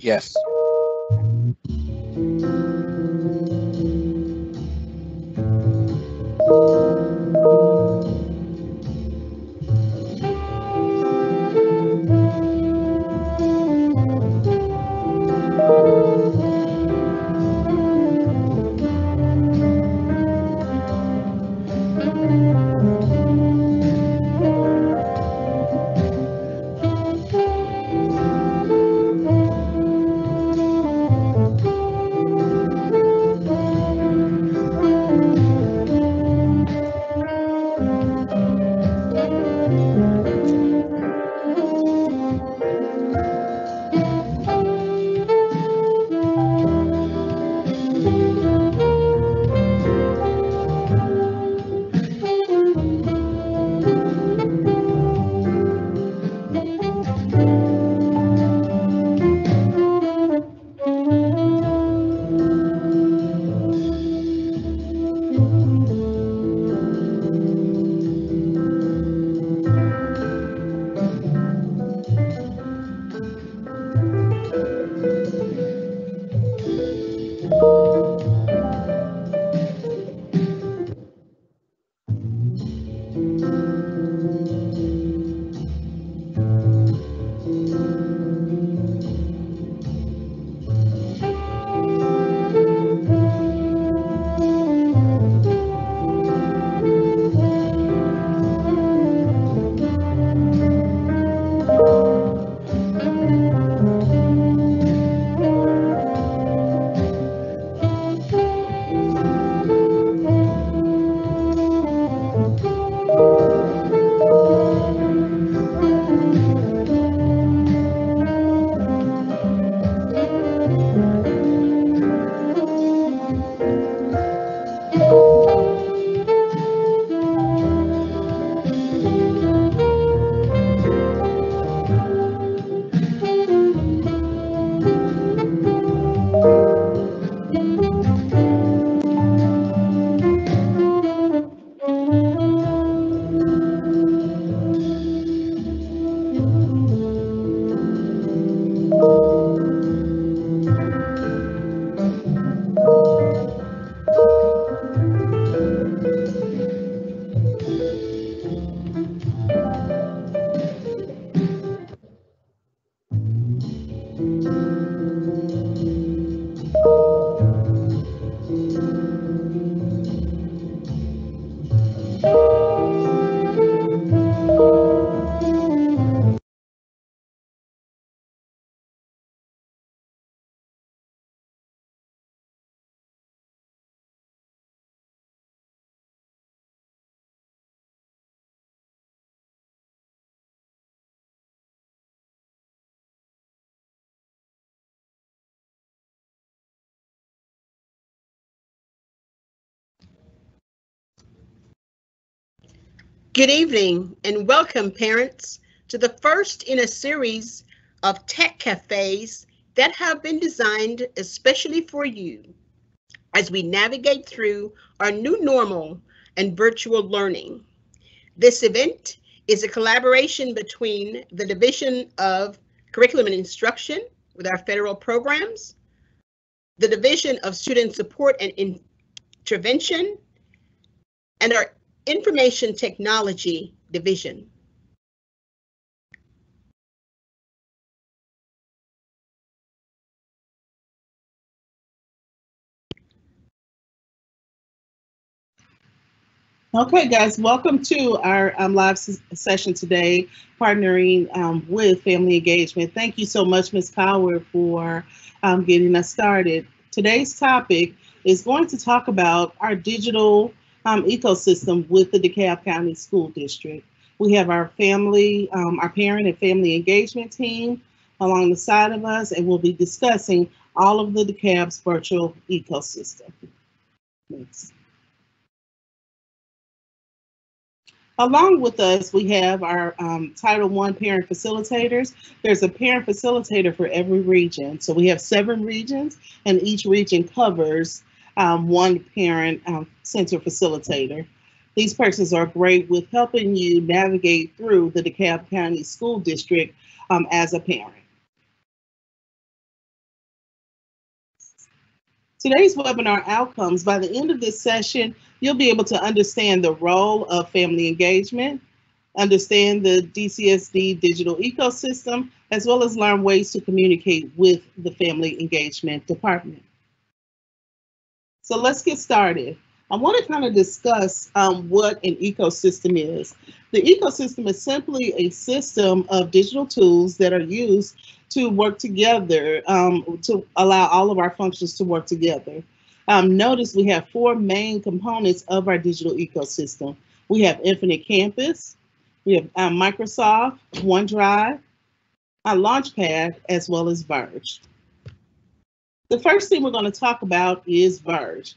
Yes. Good evening and welcome, parents, to the first in a series of tech cafes that have been designed especially for you as we navigate through our new normal and virtual learning. This event is a collaboration between the Division of Curriculum and Instruction with our federal programs, the Division of Student Support and Intervention, and our Information Technology Division. Okay, guys, welcome to our live session today, partnering with Family Engagement. Thank you so much, Ms. Power, for getting us started. Today's topic is going to talk about our digital ecosystem with the DeKalb County School District. We have our our parent and family engagement team along the side of us, and we'll be discussing all of the DeKalb's virtual ecosystem. Thanks. Along with us, we have our Title I parent facilitators. There's a parent facilitator for every region. So we have 7 regions, and each region covers one parent center facilitator. These persons are great with helping you navigate through the DeKalb County School District as a parent. Today's webinar outcomes, by the end of this session, you'll be able to understand the role of family engagement, understand the DCSD digital ecosystem, as well as learn ways to communicate with the family engagement department. So let's get started. I want to kind of discuss what an ecosystem is. The ecosystem is simply a system of digital tools that are used to work together, to allow all of our functions to work together. Notice we have four main components of our digital ecosystem. We have Infinite Campus, we have Microsoft, OneDrive, Launchpad, as well as Verge. The first thing we're going to talk about is Verge.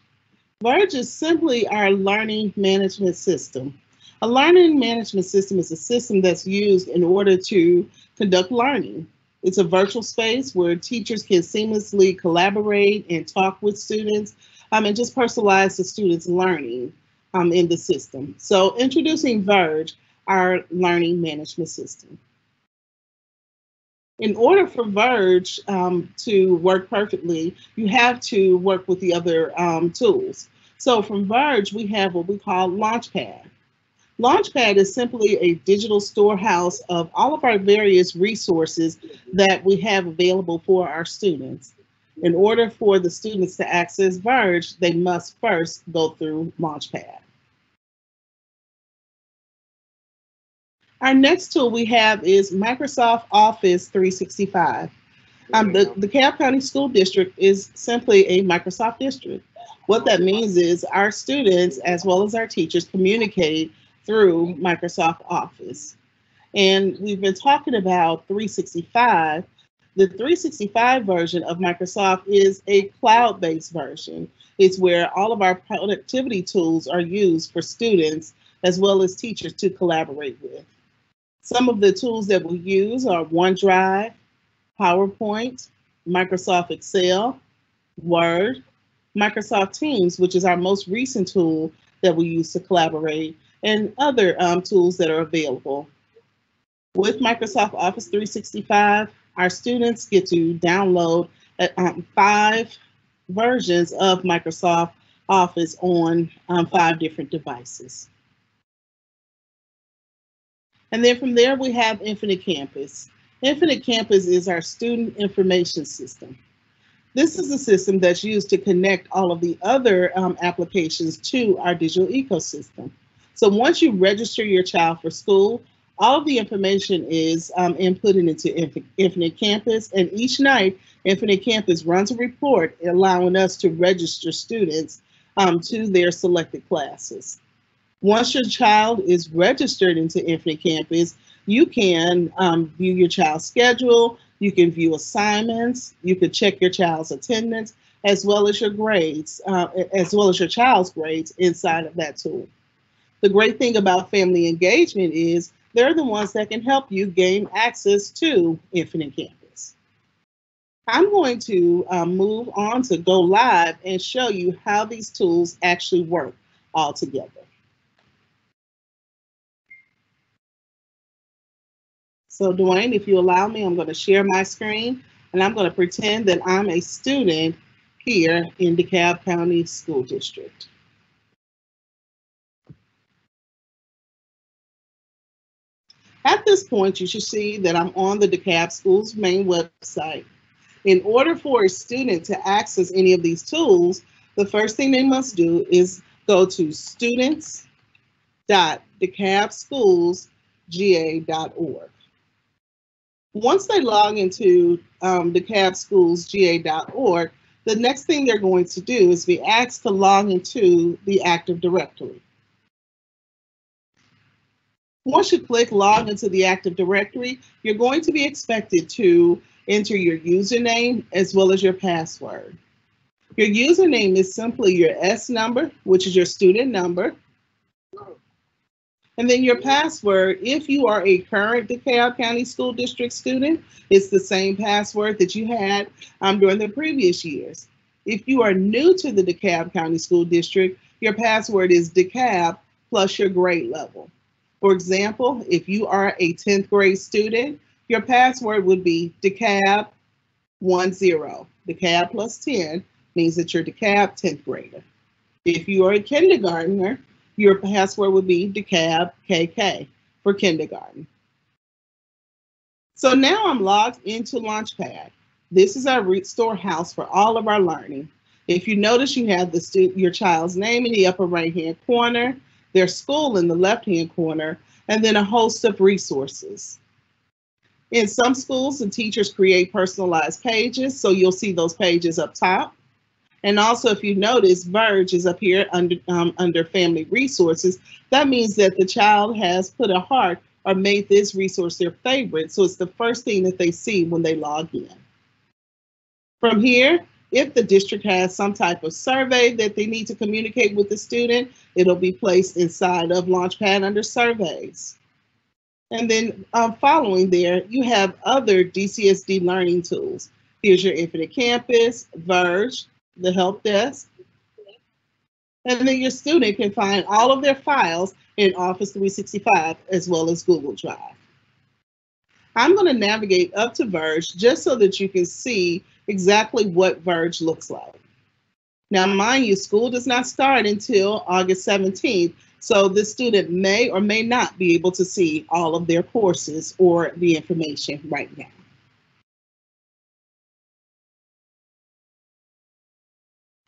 Verge is simply our learning management system. A learning management system is a system that's used in order to conduct learning. It's a virtual space where teachers can seamlessly collaborate and talk with students and just personalize the students' learning in the system. So introducing Verge, our learning management system. In order for Verge to work perfectly, you have to work with the other tools. So from Verge, we have what we call Launchpad. Launchpad is simply a digital storehouse of all of our various resources that we have available for our students. In order for the students to access Verge, they must first go through Launchpad. Our next tool we have is Microsoft Office 365. The DeKalb County School District is simply a Microsoft district. What that means is our students, as well as our teachers, communicate through Microsoft Office. And we've been talking about 365. The 365 version of Microsoft is a cloud-based version. It's where all of our productivity tools are used for students, as well as teachers, to collaborate with. Some of the tools that we use are OneDrive, PowerPoint, Microsoft Excel, Word, Microsoft Teams, which is our most recent tool that we use to collaborate, and other tools that are available. With Microsoft Office 365, our students get to download 5 versions of Microsoft Office on 5 different devices. And then from there, we have Infinite Campus. Infinite Campus is our student information system. This is a system that's used to connect all of the other applications to our digital ecosystem. So once you register your child for school, all of the information is inputted into Infinite Campus, and each night, Infinite Campus runs a report allowing us to register students to their selected classes. Once your child is registered into Infinite Campus, you can view your child's schedule, you can view assignments, you can check your child's attendance, as well as your grades, as well as your child's grades inside of that tool. The great thing about family engagement is they're the ones that can help you gain access to Infinite Campus. I'm going to move on to go live and show you how these tools actually work all together. So Dwayne, if you allow me, I'm going to share my screen and I'm going to pretend that I'm a student here in DeKalb County School District. At this point, you should see that I'm on the DeKalb Schools main website. In order for a student to access any of these tools, the first thing they must do is go to students.dekalbschools.ga.org. Once they log into dekalbschools.ga.org, the next thing they're going to do is be asked to log into the Active Directory. Once you click log into the Active Directory, you're going to be expected to enter your username as well as your password. Your username is simply your S number, which is your student number. And then your password, if you are a current DeKalb County School District student, it's the same password that you had during the previous years. If you are new to the DeKalb County School District, your password is DeKalb plus your grade level. For example, if you are a 10th grade student, your password would be DeKalb 10, DeKalb plus 10 means that you're DeKalb 10th grader. If you are a kindergartner, your password would be DeKalb KK for kindergarten. So now I'm logged into Launchpad. This is our storehouse for all of our learning. If you notice, you have your child's name in the upper right-hand corner, their school in the left-hand corner, and then a host of resources. In some schools, the teachers create personalized pages, so you'll see those pages up top. And also, if you notice, Verge is up here under Family Resources. That means that the child has put a heart or made this resource their favorite, so it's the first thing that they see when they log in. From here, if the district has some type of survey that they need to communicate with the student, it'll be placed inside of Launchpad under Surveys. And then following there, you have other DCSD learning tools. Here's your Infinite Campus, Verge, the help desk. And then your student can find all of their files in Office 365 as well as Google Drive. I'm going to navigate up to Verge just so that you can see exactly what Verge looks like. Now, mind you, school does not start until August 17th, so this student may or may not be able to see all of their courses or the information right now.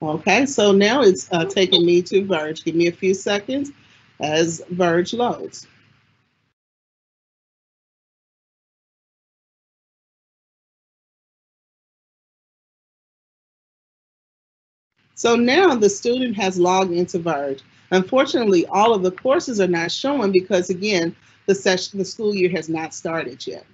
Okay, so now it's taking me to Verge. Give me a few seconds as Verge loads. So now the student has logged into Verge. Unfortunately, all of the courses are not showing because, again, the school year has not started yet.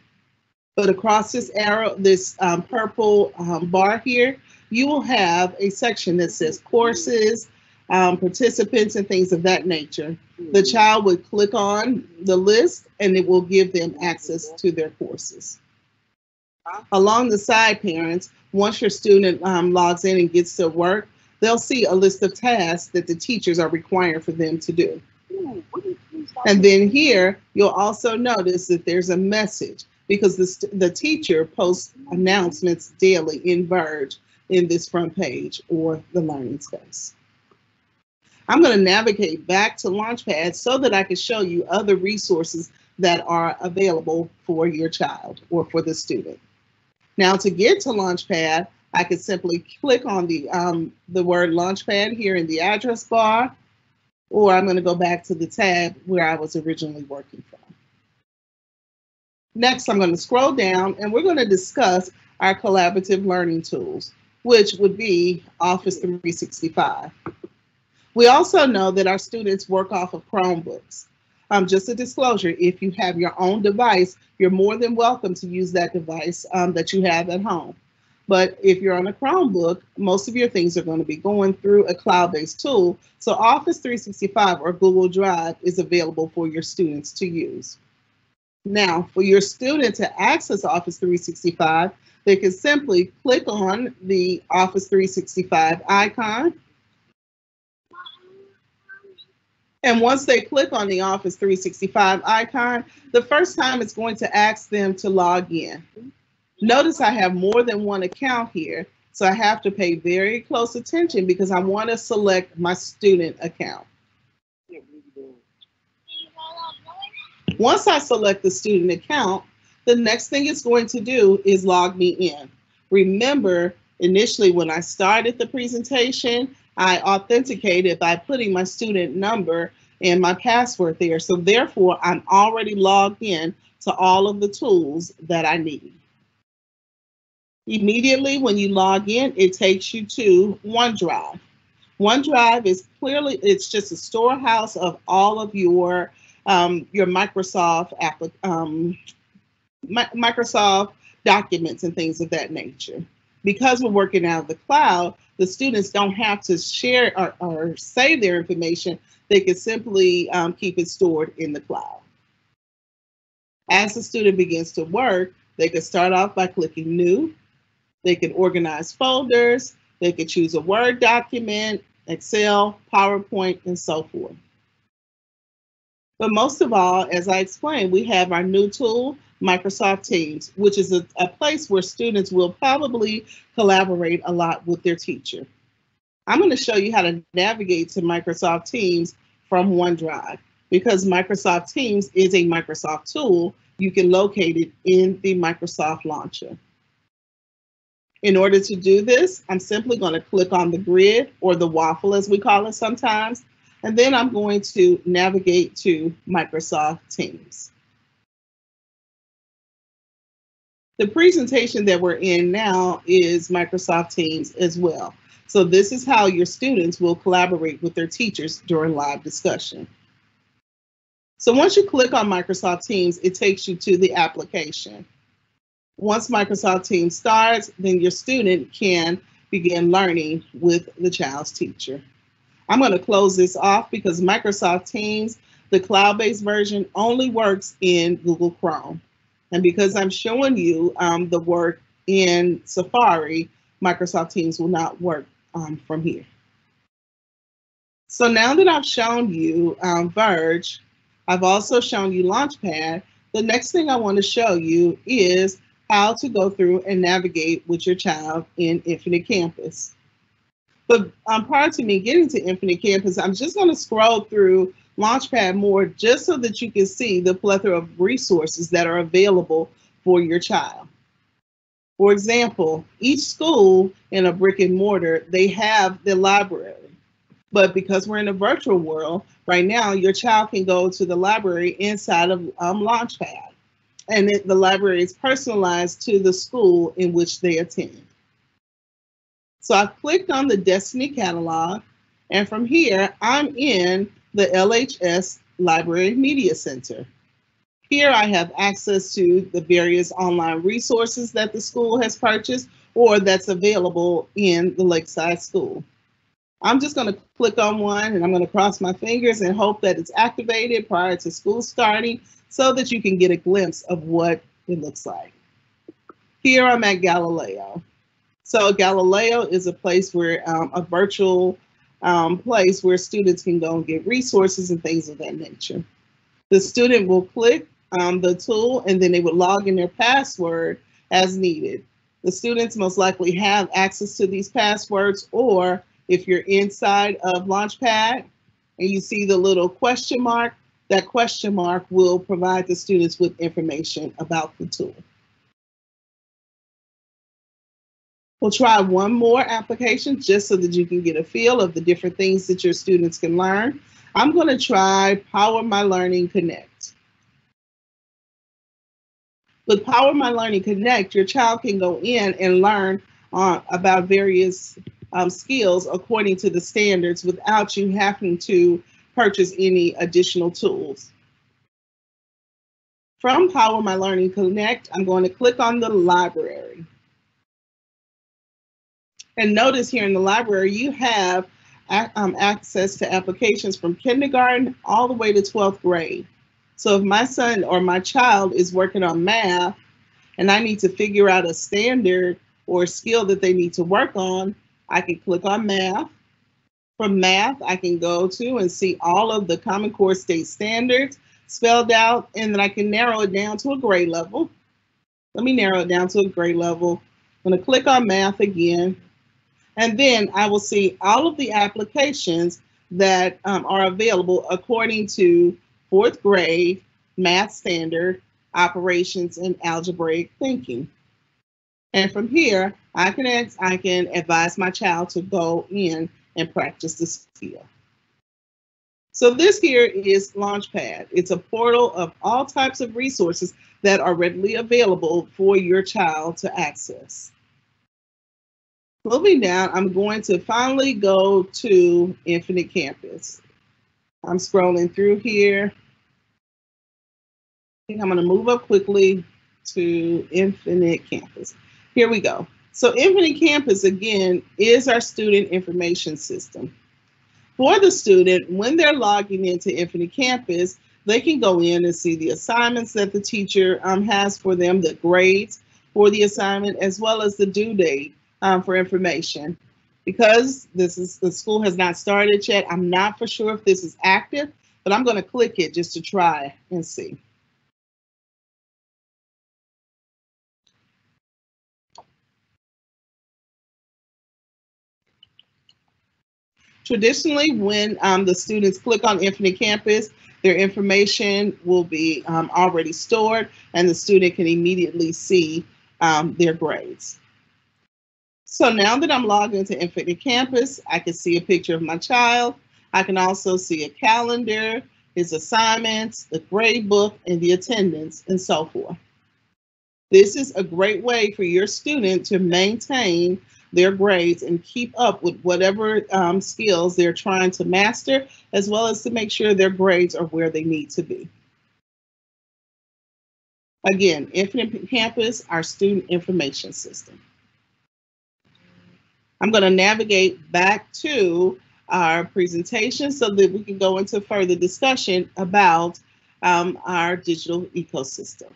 But across this arrow, this purple bar here, you will have a section that says courses, participants, and things of that nature. The child would click on the list and it will give them access to their courses. Along the side, parents, once your student logs in and gets to work, they'll see a list of tasks that the teachers are required for them to do. And then here, you'll also notice that there's a message because the teacher posts announcements daily in Verge in this front page or the learning space. I'm going to navigate back to Launchpad so that I can show you other resources that are available for your child or for the student. Now, to get to Launchpad, I can simply click on the word Launchpad here in the address bar, or I'm going to go back to the tab where I was originally working from. Next, I'm going to scroll down and we're going to discuss our collaborative learning tools, which would be Office 365. We also know that our students work off of Chromebooks. Just a disclosure, if you have your own device, you're more than welcome to use that device that you have at home. But if you're on a Chromebook, most of your things are going to be going through a cloud-based tool. So Office 365 or Google Drive is available for your students to use. Now, for your student to access Office 365, they can simply click on the Office 365 icon. And once they click on the Office 365 icon, the first time it's going to ask them to log in. Notice I have more than one account here, so I have to pay very close attention because I want to select my student account. Once I select the student account, the next thing it's going to do is log me in. Remember, initially when I started the presentation, I authenticated by putting my student number and my password there. So therefore, I'm already logged in to all of the tools that I need. Immediately when you log in, it takes you to OneDrive. OneDrive is clearly, it's just a storehouse of all of your Microsoft documents and things of that nature. Because we're working out of the cloud, the students don't have to share or save their information. They can simply keep it stored in the cloud. As the student begins to work, they can start off by clicking New. They can organize folders. They can choose a Word document, Excel, PowerPoint, and so forth. But most of all, as I explained, we have our new tool, Microsoft Teams, which is a place where students will probably collaborate a lot with their teacher. I'm going to show you how to navigate to Microsoft Teams from OneDrive. Because Microsoft Teams is a Microsoft tool, you can locate it in the Microsoft Launcher. In order to do this, I'm simply going to click on the grid, or the waffle as we call it sometimes, and then I'm going to navigate to Microsoft Teams. The presentation that we're in now is Microsoft Teams as well. So this is how your students will collaborate with their teachers during live discussion. So once you click on Microsoft Teams, it takes you to the application. Once Microsoft Teams starts, then your student can begin learning with the child's teacher. I'm going to close this off because Microsoft Teams, the cloud-based version, only works in Google Chrome. And because I'm showing you the work in Safari, Microsoft Teams will not work from here. So now that I've shown you Verge, I've also shown you Launchpad. The next thing I want to show you is how to go through and navigate with your child in Infinite Campus. But prior to me getting to Infinite Campus, I'm just going to scroll through Launchpad more just so that you can see the plethora of resources that are available for your child. For example, each school in a brick and mortar, they have the library. But because we're in a virtual world, right now, your child can go to the library inside of Launchpad. And the library is personalized to the school in which they attend. So I clicked on the Destiny catalog, and from here, I'm in the LHS Library Media Center. Here I have access to the various online resources that the school has purchased or that's available in the Lakeside School. I'm just going to click on one and I'm going to cross my fingers and hope that it's activated prior to school starting so that you can get a glimpse of what it looks like. Here I'm at Galileo. So Galileo is a place where, a virtual place where students can go and get resources and things of that nature. The student will click the tool and then they would log in their password as needed. The students most likely have access to these passwords, or if you're inside of Launchpad and you see the little question mark, that question mark will provide the students with information about the tool. We'll try one more application just so that you can get a feel of the different things that your students can learn. I'm going to try Power My Learning Connect. With Power My Learning Connect, your child can go in and learn about various skills according to the standards without you having to purchase any additional tools. From Power My Learning Connect, I'm going to click on the library. And notice here in the library, you have access to applications from kindergarten all the way to 12th grade. So if my son or my child is working on math and I need to figure out a standard or a skill that they need to work on, I can click on math. From math, I can go to and see all of the Common Core state standards spelled out, and then I can narrow it down to a grade level. Let me narrow it down to a grade level. I'm going to click on math again. And then I will see all of the applications that are available according to 4th grade, math standard, operations, and algebraic thinking. And from here, I can advise my child to go in and practice the skill. So this here is Launchpad. It's a portal of all types of resources that are readily available for your child to access. Moving down, I'm going to finally go to Infinite Campus. I'm scrolling through here. I think I'm going to move up quickly to Infinite Campus. Here we go. So Infinite Campus, again, is our student information system. For the student, when they're logging into Infinite Campus, they can go in and see the assignments that the teacher has for them, the grades for the assignment, as well as the due date for information. Because the school has not started yet, I'm not for sure if this is active, but I'm going to click it just to try and see. Traditionally, when the students click on Infinite Campus, their information will be already stored and the student can immediately see their grades. So now that I'm logged into Infinite Campus, I can see a picture of my child. I can also see a calendar, his assignments, the grade book, and the attendance, and so forth. This is a great way for your student to maintain their grades and keep up with whatever skills they're trying to master, as well as to make sure their grades are where they need to be. Again, Infinite Campus, our student information system. I'm going to navigate back to our presentation so that we can go into further discussion about our digital ecosystem.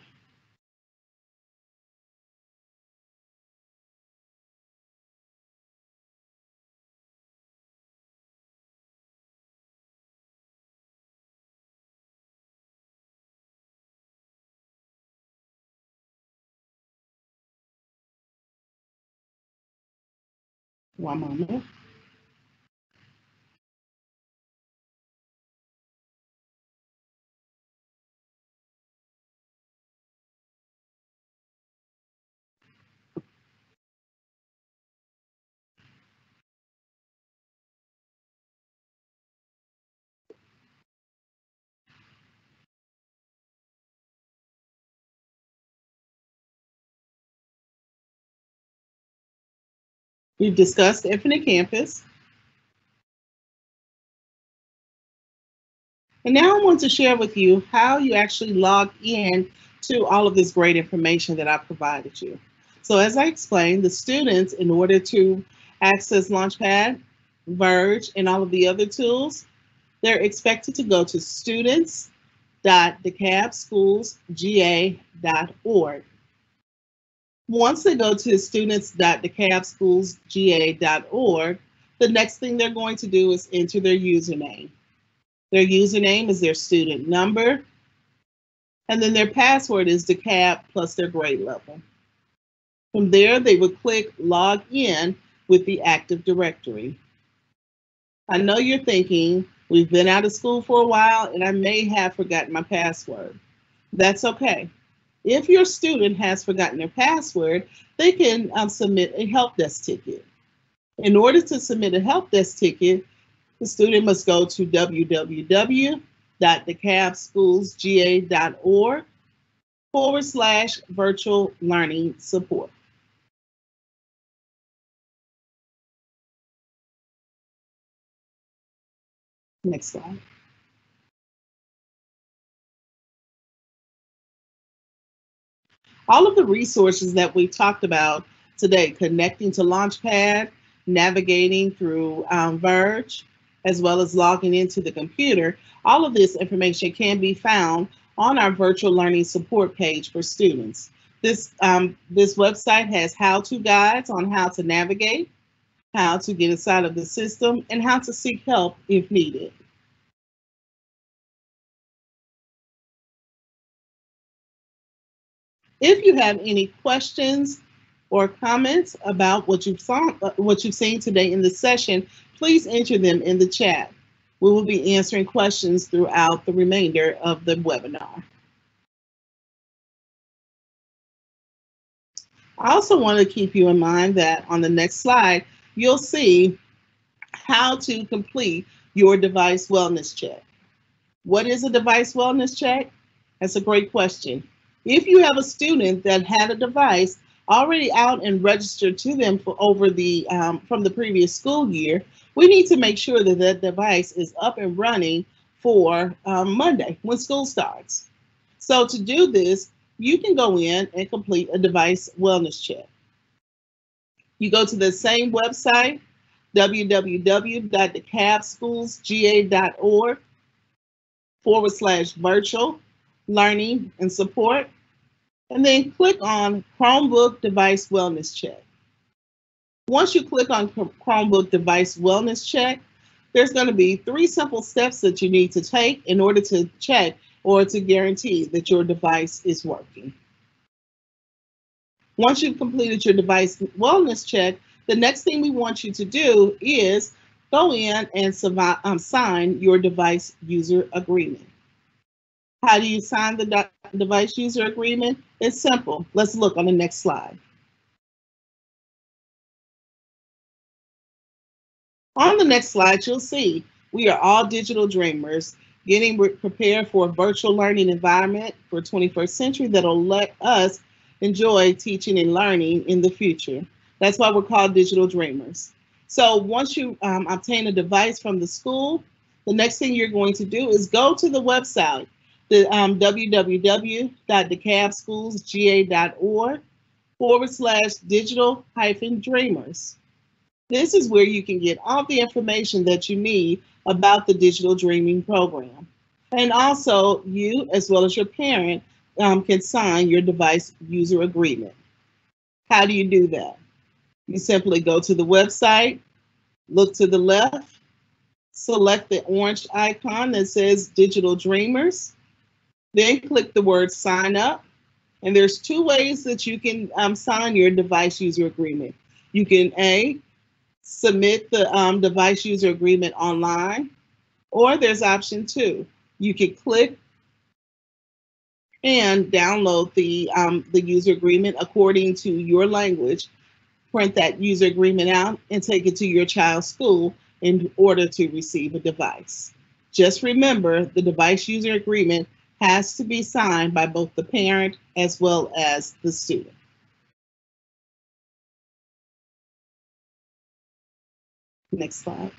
One moment. We've discussed Infinite Campus. And now I want to share with you how you actually log in to all of this great information that I provided you. So as I explained, the students, in order to access Launchpad, Verge, and all of the other tools, they're expected to go to students.decabschools.ga.org. Once they go to students.decabschools.ga.org, the next thing they're going to do is enter their username. Their username is their student number, and then their password is DeKalb plus their grade level. From there, they would click Log In with the Active Directory. I know you're thinking, we've been out of school for a while and I may have forgotten my password. That's okay. If your student has forgotten their password, they can submit a help desk ticket. In order to submit a help desk ticket, the student must go to www.decabschools.ga.org/virtual learning support. Next slide. All of the resources that we talked about today, connecting to Launchpad, navigating through Verge, as well as logging into the computer, all of this information can be found on our virtual learning support page for students. This website has how-to guides on how to navigate, how to get inside of the system, and how to seek help if needed. If you have any questions or comments about what you've seen today in the session, please enter them in the chat. We will be answering questions throughout the remainder of the webinar. I also want to keep you in mind that on the next slide, you'll see how to complete your device wellness check. What is a device wellness check? That's a great question. If you have a student that had a device already out and registered to them for over the from the previous school year, we need to make sure that that device is up and running for Monday when school starts. So to do this, you can go in and complete a device wellness check. You go to the same website, www.decabschools.ga.org/virtual learning and support, and then click on Chromebook Device Wellness Check. Once you click on Chromebook Device Wellness Check, there's going to be 3 simple steps that you need to take in order to check or to guarantee that your device is working. Once you've completed your device wellness check, the next thing we want you to do is go in and sign your device user agreement. How do you sign the device user agreement? It's simple. Let's look on the next slide. On the next slide, you'll see we are all digital dreamers getting prepared for a virtual learning environment for 21st century that'll let us enjoy teaching and learning in the future. That's why we're called digital dreamers. So once you obtain a device from the school, the next thing you're going to do is go to the website, the www.decabschools.ga.org/digital-dreamers. This is where you can get all the information that you need about the digital dreaming program. And also you, as well as your parent, can sign your device user agreement. How do you do that? You simply go to the website, look to the left, select the orange icon that says Digital Dreamers, then click the word sign up. And there's two ways that you can sign your device user agreement. You can submit the device user agreement online, or there's option 2. You can click and download the user agreement according to your language, print that user agreement out and take it to your child's school in order to receive a device. Just remember, the device user agreement has to be signed by both the parent as well as the student. Next slide.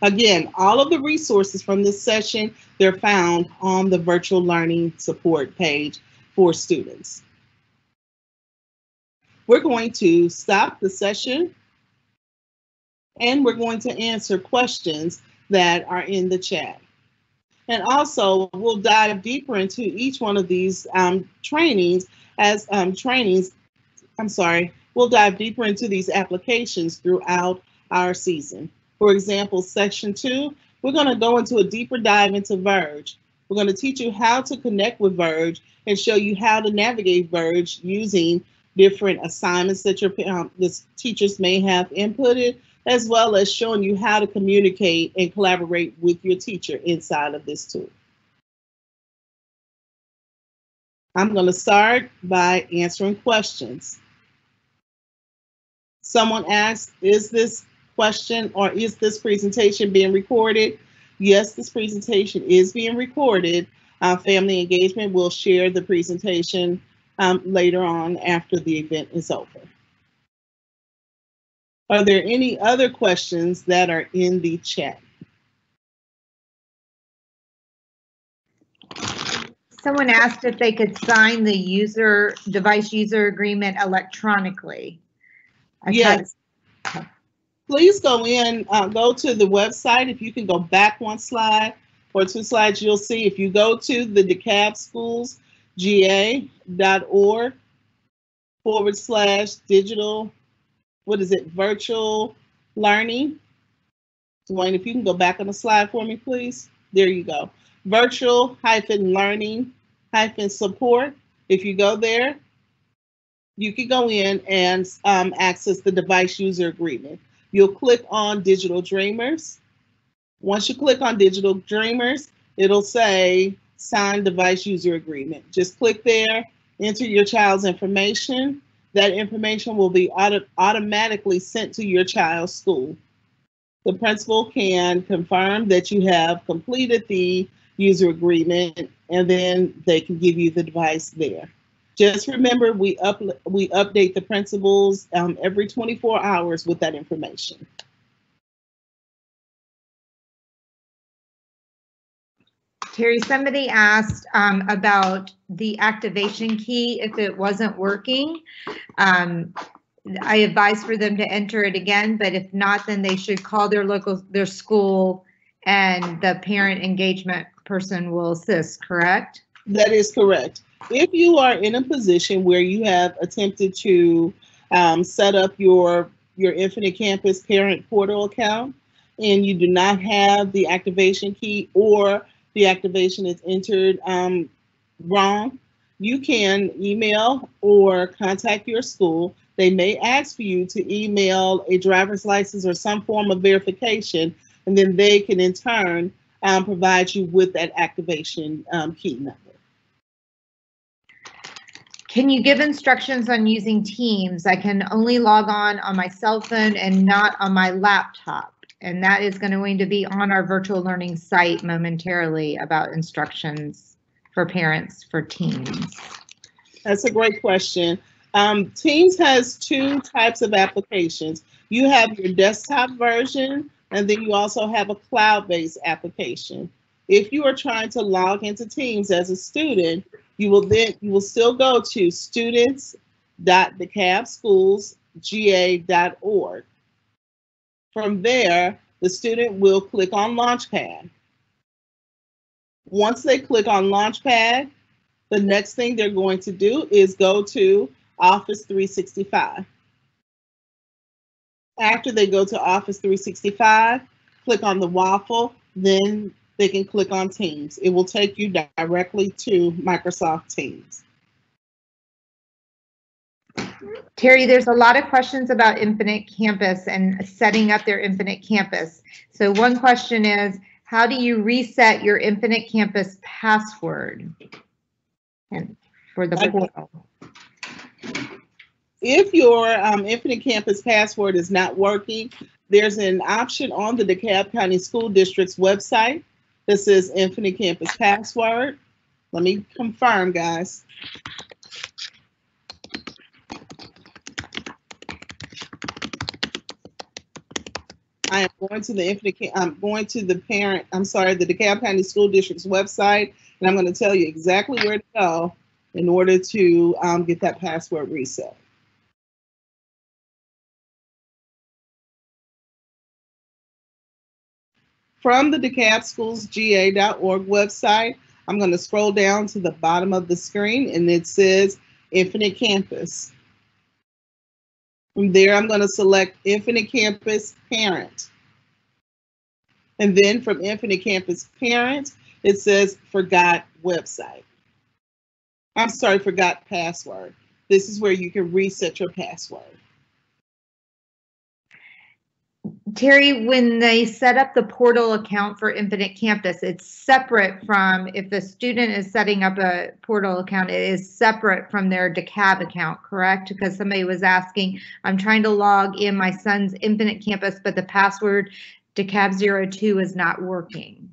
Again, all of the resources from this session, they're found on the virtual learning support page for students. We're going to stop the session and we're going to answer questions that are in the chat. And also, we'll dive deeper into each one of these we'll dive deeper into these applications throughout our season. For example, section 2, we're going to go into a deeper dive into Verge. We're going to teach you how to connect with Verge and show you how to navigate Verge using different assignments that your the teachers may have inputted, as well as showing you how to communicate and collaborate with your teacher inside of this tool. I'm going to start by answering questions. Someone asked, is this question or is this presentation being recorded? Yes, this presentation is being recorded. Family Engagement will share the presentation later on after the event is over. Are there any other questions that are in the chat? Someone asked if they could sign the device user agreement electronically. Yes. Please go in, go to the website. If you can go back one slide or 2 slides, you'll see if you go to the decabschools.ga.org/digital, virtual learning. Dwayne, if you can go back on the slide for me, please. There you go. Virtual-learning-support. If you go there, you can go in and access the device user agreement. You'll click on Digital Dreamers. Once you click on Digital Dreamers, it'll say Sign Device User Agreement. Just click there, enter your child's information. That information will be automatically sent to your child's school. The principal can confirm that you have completed the user agreement, and then they can give you the device there. Just remember, we update the principals every 24 hours with that information. Terry, somebody asked about the activation key if it wasn't working. I advise for them to enter it again, but if not, then they should call their school, and the parent engagement person will assist, correct? That is correct. If you are in a position where you have attempted to set up your Infinite Campus parent portal account and you do not have the activation key, or the activation is entered wrong, you can email or contact your school they may ask for you to email a driver's license or some form of verification, and then they can in turn provide you with that activation key number. Can you give instructions on using Teams? I can only log on my cell phone and not on my laptop. And that is going to be on our virtual learning site momentarily about instructions for parents for Teams. That's a great question. Teams has two types of applications. You have your desktop version, and then you also have a cloud-based application. If you are trying to log into Teams as a student, you will still go to students.decabschools.ga.org. From there, the student will click on Launchpad. Once they click on Launchpad, the next thing they're going to do is go to Office 365. After they go to Office 365, click on the waffle, then they can click on Teams. It will take you directly to Microsoft Teams. Terry, there's a lot of questions about Infinite Campus and setting up their Infinite Campus. So one question is, how do you reset your Infinite Campus password for the portal? If your Infinite Campus password is not working, there's an option on the DeKalb County School District's website that says Infinite Campus Password. Let me confirm, guys. I am going to the the DeKalb County School District's website, and I'm going to tell you exactly where to go in order to get that password reset. From the DeKalbSchoolsGA.org website, I'm going to scroll down to the bottom of the screen, and it says Infinite Campus. From there, I'm going to select Infinite Campus Parent. And then from Infinite Campus Parent, it says Forgot Website. I'm sorry, Forgot Password. This is where you can reset your password. Terry, when they set up the portal account for Infinite Campus, it's separate from, if the student is setting up a portal account, it is separate from their DeKalb account, correct? Because somebody was asking, I'm trying to log in my son's Infinite Campus, but the password DeKalb02 is not working.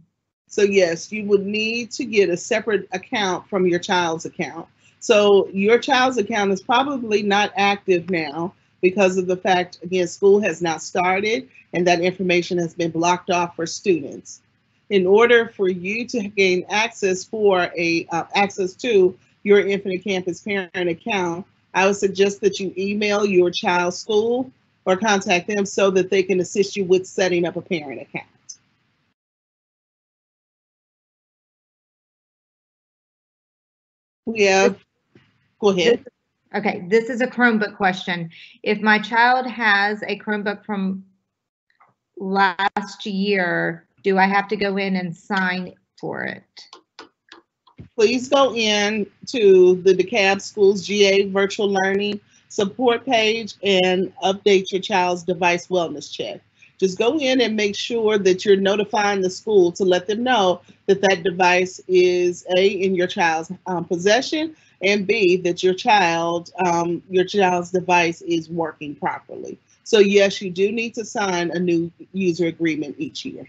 So yes, you would need to get a separate account from your child's account. So your child's account is probably not active now, because of the fact, again, school has not started and that information has been blocked off for students. In order for you to gain access to your Infinite Campus Parent account, I would suggest that you email your child's school or contact them so that they can assist you with setting up a parent account. We have, go ahead. Okay, this is a Chromebook question. If my child has a Chromebook from last year, do I have to go in and sign for it? Please go in to the DeKalb Schools GA Virtual Learning support page and update your child's device wellness check. Just go in and make sure that you're notifying the school to let them know that that device is A, in your child's possession, and B, that your child's device is working properly. So yes, you do need to sign a new user agreement each year.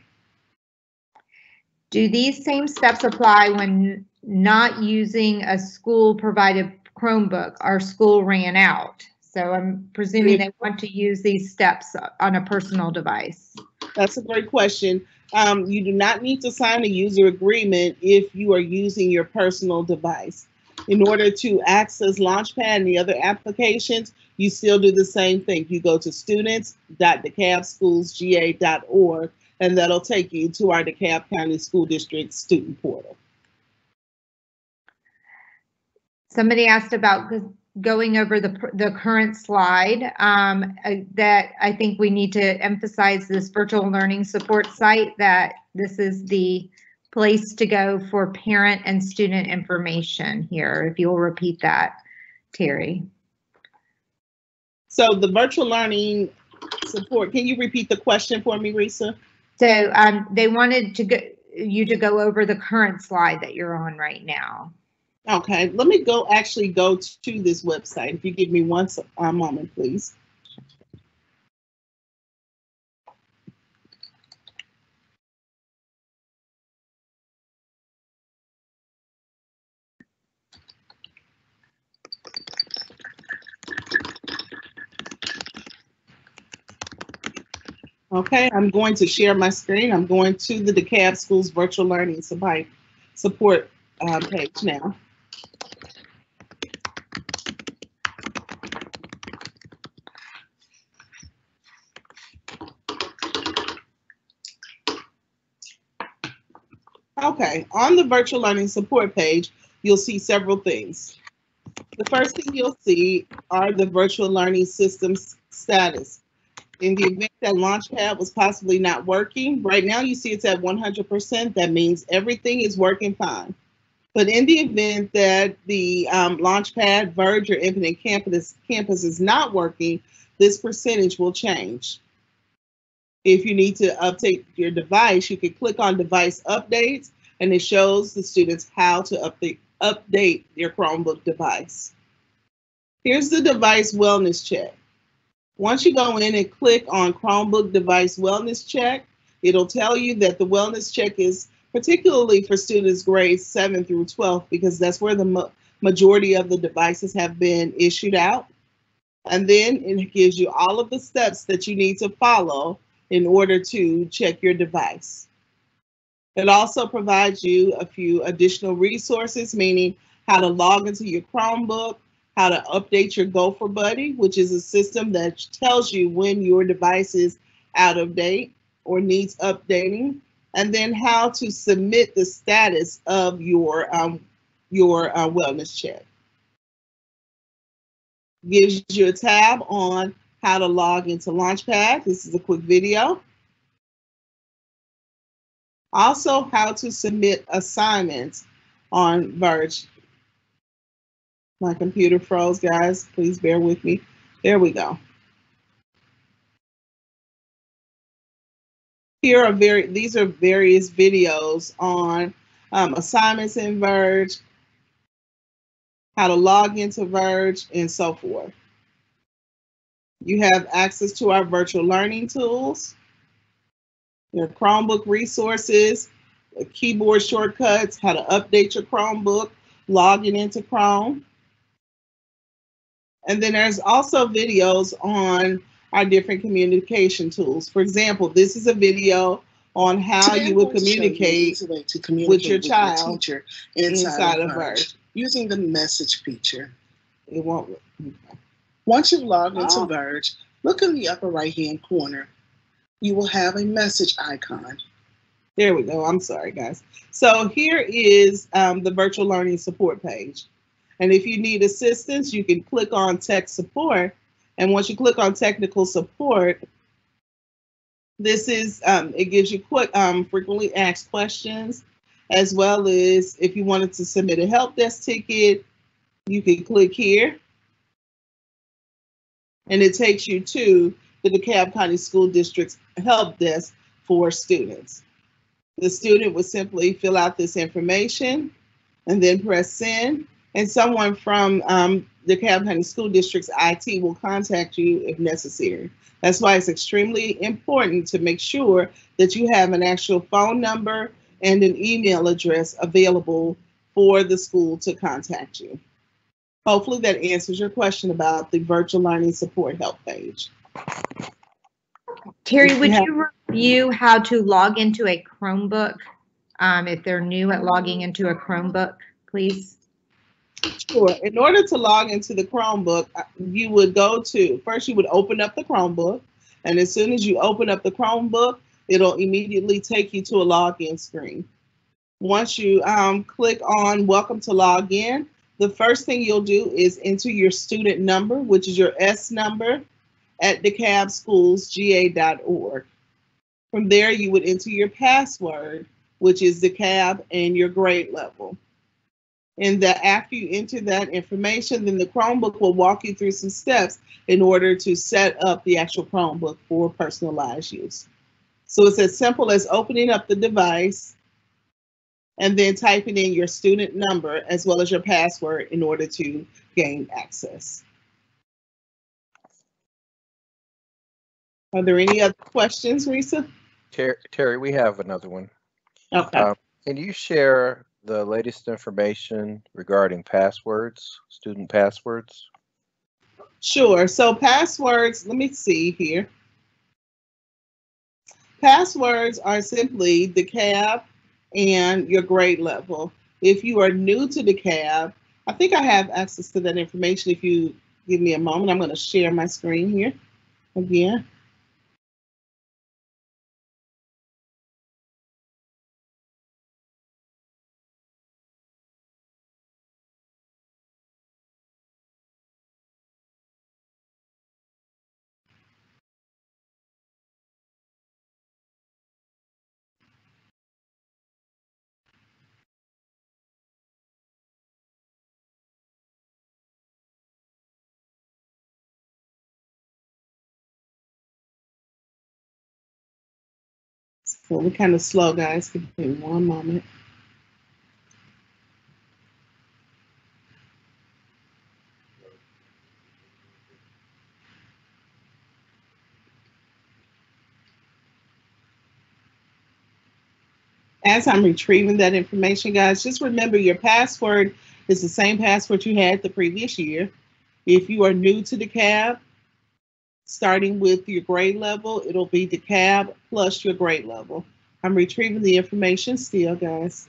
Do these same steps apply when not using a school-provided Chromebook? Our school ran out. So I'm presuming they want to use these steps on a personal device. That's a great question. You do not need to sign a user agreement if you are using your personal device. In order to access Launchpad and the other applications, you still do the same thing. You go to students.decabschools.ga.org, and that'll take you to our DeKalb County School District student portal. Somebody asked about going over the current slide, that I think we need to emphasize this virtual learning support site, that this is the place to go for parent and student information here, if you'll repeat that, Terry. So the virtual learning support, can you repeat the question for me, Risa? So they wanted you to go over the current slide that you're on right now. Okay, let me actually go to this website. If you give me one moment, please. Okay, I'm going to share my screen. I'm going to the DeKalb Schools Virtual Learning Support page now. Okay, on the virtual learning support page, you'll see several things. The first thing you'll see are the virtual learning systems status. In the event that Launchpad was possibly not working, right now you see it's at 100%. That means everything is working fine. But in the event that the Launchpad, Verge, or Infinite Campus is not working, this percentage will change. If you need to update your device, you can click on Device Updates, and it shows the students how to update your Chromebook device. Here's the device wellness check. Once you go in and click on Chromebook device wellness check, it'll tell you that the wellness check is particularly for students grades 7 through 12, because that's where the majority of the devices have been issued out. And then it gives you all of the steps that you need to follow in order to check your device. It also provides you a few additional resources, meaning how to log into your Chromebook, how to update your Gopher Buddy, which is a system that tells you when your device is out of date or needs updating, and then how to submit the status of your wellness check. Gives you a tab on how to log into Launchpad. This is a quick video. Also, how to submit assignments on Verge. My computer froze, guys. Please bear with me. There we go. These are various videos on assignments in Verge, how to log into Verge, and so forth. You have access to our virtual learning tools, your Chromebook resources, keyboard shortcuts, how to update your Chromebook, logging into Chrome. And then there's also videos on our different communication tools. For example, this is a video on how you would communicate with your child teacher inside of Verge using the message feature. It won't. Once you've logged into Verge, look in the upper right-hand corner. You will have a message icon. There we go. I'm sorry, guys. So here is the virtual learning support page. And if you need assistance, you can click on tech support. And once you click on technical support, this is, it gives you quick, frequently asked questions, as well as if you wanted to submit a help desk ticket, you can click here. And it takes you to the DeKalb County School District's help desk for students. The student would simply fill out this information and then press send. And someone from the DeKalb County School District's IT will contact you if necessary. That's why it's extremely important to make sure that you have an actual phone number and an email address available for the school to contact you. Hopefully that answers your question about the virtual learning support help page. Terry, would you review how to log into a Chromebook if they're new at logging into a Chromebook, please? Sure. In order to log into the Chromebook, you would first you would open up the Chromebook, and as soon as you open up the Chromebook, it'll immediately take you to a login screen. Once you click on Welcome to Log In, the first thing you'll do is enter your student number, which is your S number at DeKalbSchoolsGA.org. From there, you would enter your password, which is DeKalb and your grade level. And that after you enter that information, then the Chromebook will walk you through some steps in order to set up the actual Chromebook for personalized use. So it's as simple as opening up the device and then typing in your student number as well as your password in order to gain access. Are there any other questions, Risa? Terry, we have another one. Okay. Can you share the latest information regarding passwords, student passwords? Sure. So passwords, let me see here. Passwords are simply the CAB and your grade level. If you are new to the CAB, I think I have access to that information. If you give me a moment, I'm going to share my screen here again. So we're kind of slow, guys. Give me one moment. As I'm retrieving that information, guys, just remember your password is the same password you had the previous year. If you are new to the CAB, starting with your grade level, it'll be the CAB plus your grade level. I'm retrieving the information still, guys.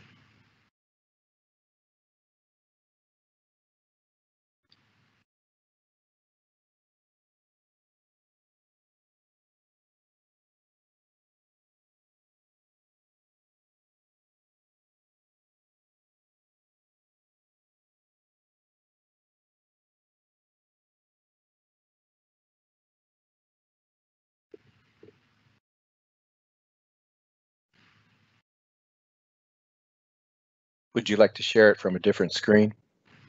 Would you like to share it from a different screen?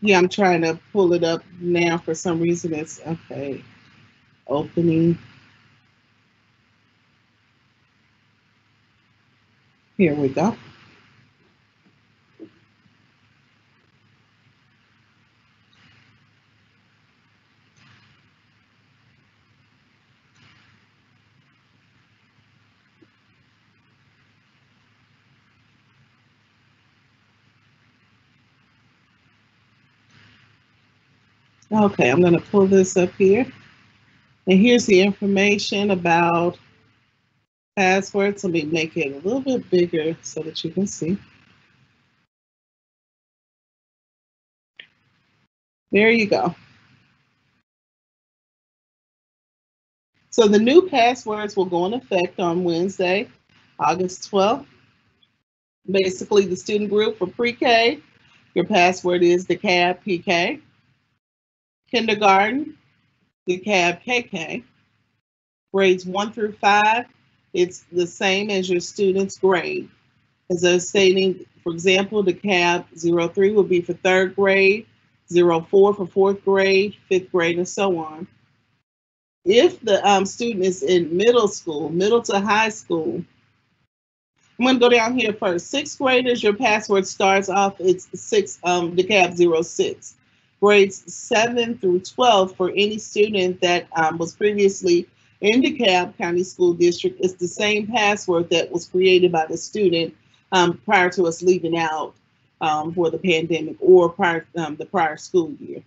Yeah, I'm trying to pull it up now. For some reason, it's okay. Opening. Here we go. Okay, I'm going to pull this up here. And here's the information about passwords. Let me make it a little bit bigger so that you can see. There you go. So the new passwords will go in effect on Wednesday, August 12th. Basically, the student group for pre-K, your password is the CAB PK. Kindergarten, the CAB KK. Grades 1 through 5, it's the same as your student's grade. As I was stating, for example, the CAB 03 will be for 3rd grade, 04 for 4th grade, 5th grade, and so on. If the student is in middle school, middle to high school, I'm going to go down here first. 6th graders, your password starts off, it's the CAB 06. Grades 7 through 12 for any student that was previously in DeKalb County School District, it's the same password that was created by the student prior to us leaving out for the pandemic or the prior school year.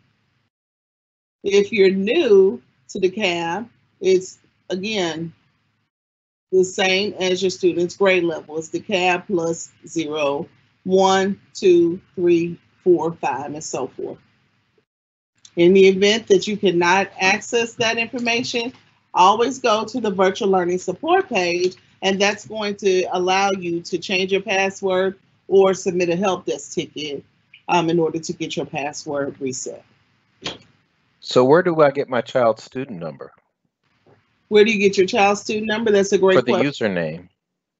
If you're new to DeKalb, it's again the same as your student's grade level. It's the CAB plus 0, 1, 2, 3, 4, 5, and so forth. In the event that you cannot access that information, always go to the virtual learning support page, and that's going to allow you to change your password or submit a help desk ticket in order to get your password reset. So where do I get my child's student number? Where do you get your child's student number? That's a great question. For the username.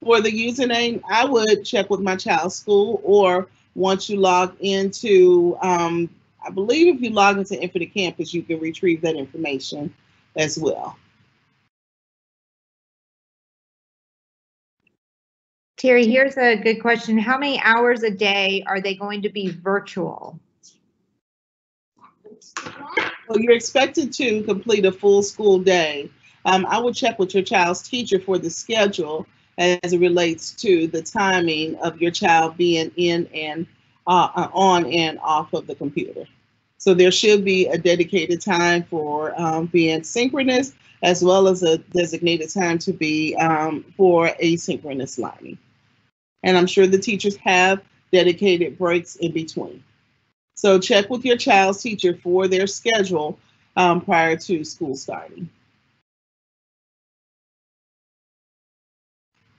For the username, I would check with my child's school or once you log into, I believe if you log into Infinite Campus, you can retrieve that information as well. Terry, here's a good question. How many hours a day are they going to be virtual? Well, you're expected to complete a full school day. I would check with your child's teacher for the schedule as it relates to the timing of your child being in and on and off of the computer. So there should be a dedicated time for being synchronous, as well as a designated time to be for asynchronous learning. And I'm sure the teachers have dedicated breaks in between. So check with your child's teacher for their schedule prior to school starting.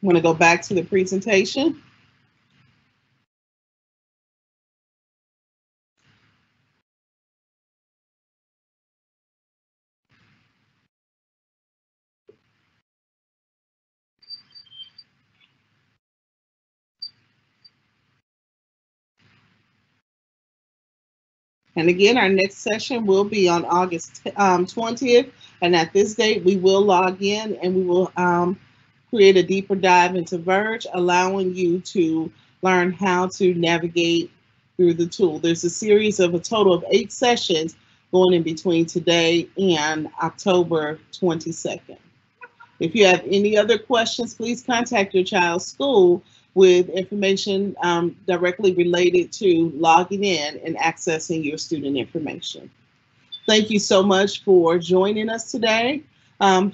I'm going to go back to the presentation. And again, our next session will be on August 20th. And at this date, we will log in and we will create a deeper dive into Verge, allowing you to learn how to navigate through the tool. There's a series of a total of 8 sessions going in between today and October 22nd. If you have any other questions, please contact your child's school with information directly related to logging in and accessing your student information. Thank you so much for joining us today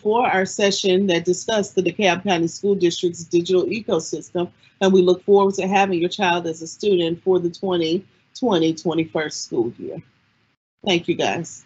for our session that discussed the DeKalb County School District's digital ecosystem, and we look forward to having your child as a student for the 2020-21 school year. Thank you, guys.